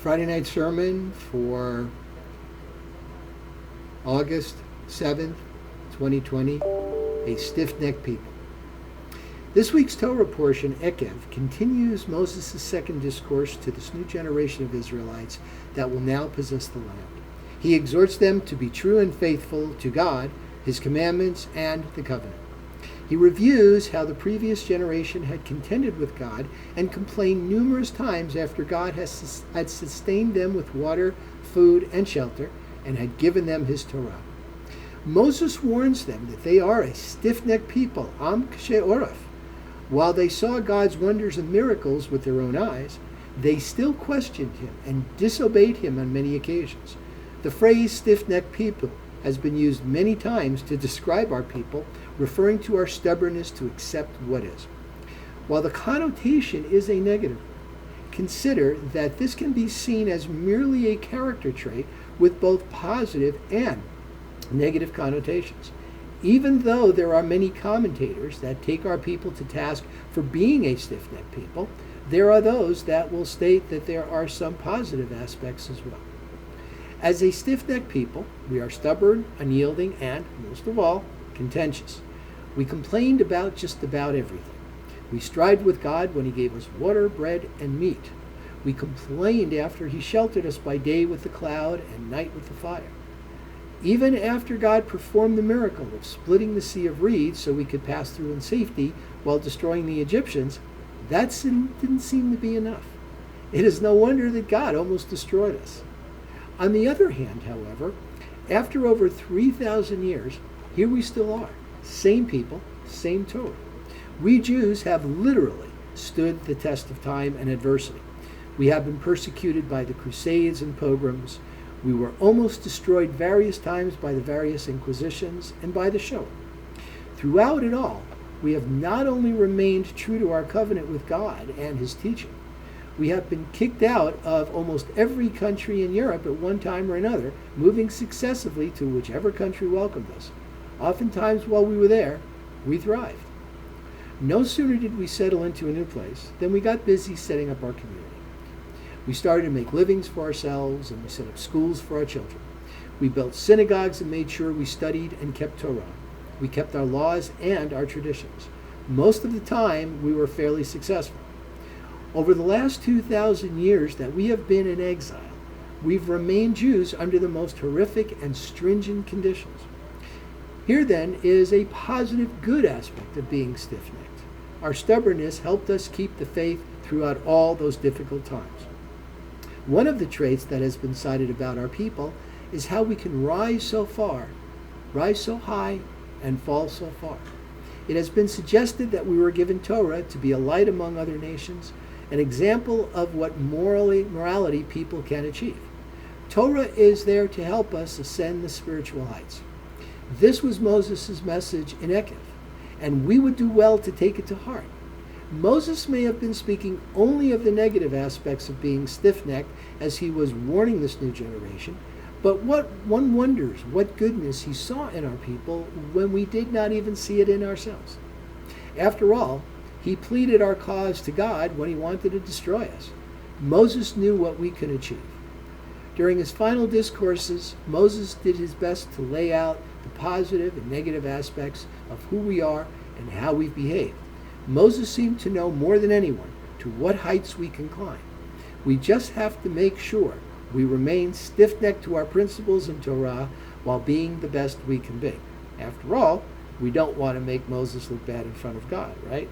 Friday night sermon for August 7th, 2020, a stiff-necked people. This week's Torah portion, Ekev, continues Moses' second discourse to this new generation of Israelites that will now possess the land. He exhorts them to be true and faithful to God, His commandments, and the covenant. He reviews how the previous generation had contended with God and complained numerous times after God had sustained them with water, food, and shelter, and had given them His Torah. Moses warns them that they are a stiff-necked people, Am Kashe Oraf. While they saw God's wonders and miracles with their own eyes, they still questioned Him and disobeyed Him on many occasions. The phrase stiff-necked people has been used many times to describe our people, referring to our stubbornness to accept what is. While the connotation is a negative, consider that this can be seen as merely a character trait with both positive and negative connotations. Even though there are many commentators that take our people to task for being a stiff-necked people, there are those that will state that there are some positive aspects as well. As a stiff-necked people, we are stubborn, unyielding, and, most of all, contentious. We complained about just about everything. We strived with God when He gave us water, bread, and meat. We complained after He sheltered us by day with the cloud and night with the fire. Even after God performed the miracle of splitting the Sea of Reeds so we could pass through in safety while destroying the Egyptians, that didn't seem to be enough. It is no wonder that God almost destroyed us. On the other hand, however, after over 3,000 years, here we still are. Same people, same Torah. We Jews have literally stood the test of time and adversity. We have been persecuted by the Crusades and pogroms. We were almost destroyed various times by the various inquisitions and by the Shoah. Throughout it all, we have not only remained true to our covenant with God and His teaching, we have been kicked out of almost every country in Europe at one time or another, moving successively to whichever country welcomed us. Oftentimes while we were there, we thrived. No sooner did we settle into a new place than we got busy setting up our community. We started to make livings for ourselves, and we set up schools for our children. We built synagogues and made sure we studied and kept Torah. We kept our laws and our traditions. Most of the time, we were fairly successful. Over the last 2,000 years that we have been in exile, we've remained Jews under the most horrific and stringent conditions. Here then is a positive good aspect of being stiff-necked. Our stubbornness helped us keep the faith throughout all those difficult times. One of the traits that has been cited about our people is how we can rise so high, and fall so far. It has been suggested that we were given Torah to be a light among other nations, an example of what morality people can achieve. Torah is there to help us ascend the spiritual heights. This was Moses' message in Ekev, and we would do well to take it to heart. Moses may have been speaking only of the negative aspects of being stiff-necked as he was warning this new generation, but one wonders what goodness he saw in our people when we did not even see it in ourselves. After all, he pleaded our cause to God when He wanted to destroy us. Moses knew what we could achieve. During his final discourses, Moses did his best to lay out the positive and negative aspects of who we are and how we've behaved. Moses seemed to know more than anyone to what heights we can climb. We just have to make sure we remain stiff-necked to our principles in Torah while being the best we can be. After all, we don't want to make Moses look bad in front of God, right?